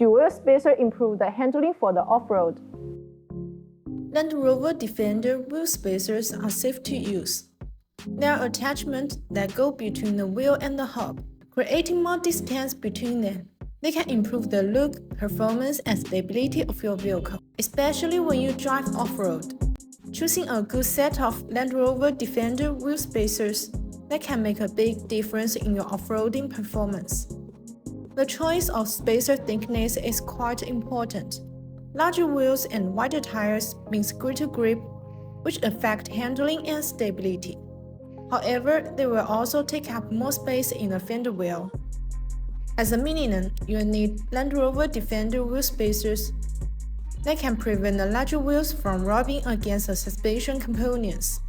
The wheel spacer improves the handling for the off-road. Land Rover Defender wheel spacers are safe to use. There are attachments that go between the wheel and the hub, creating more distance between them. They can improve the look, performance, and stability of your vehicle, especially when you drive off-road. Choosing a good set of Land Rover Defender wheel spacers that can make a big difference in your off-roading performance. The choice of spacer thickness is quite important. Larger wheels and wider tires means greater grip, which affect handling and stability. However, they will also take up more space in the fender well. As a minimum, you need Land Rover Defender wheel spacers that can prevent the larger wheels from rubbing against the suspension components.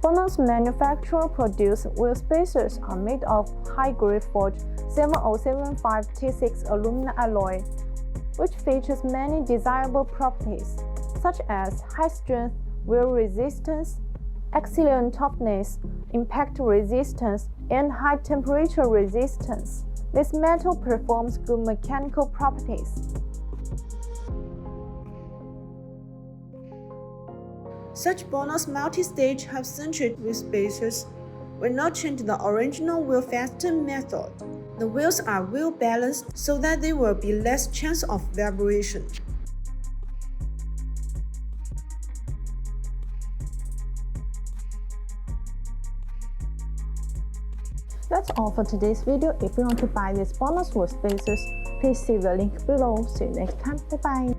BONOSS manufacturer-produced wheel spacers are made of high-grade forged 7075 T6 aluminum alloy, which features many desirable properties, such as high strength, wheel resistance, excellent toughness, impact resistance, and high temperature resistance. This metal performs good mechanical properties. Such BONOSS multi-stage half-centered wheel spacers will not change the original wheel fastening method. The wheels are wheel balanced so that there will be less chance of vibration. That's all for today's video. If you want to buy these BONOSS wheel spacers, please see the link below. See you next time. Bye bye.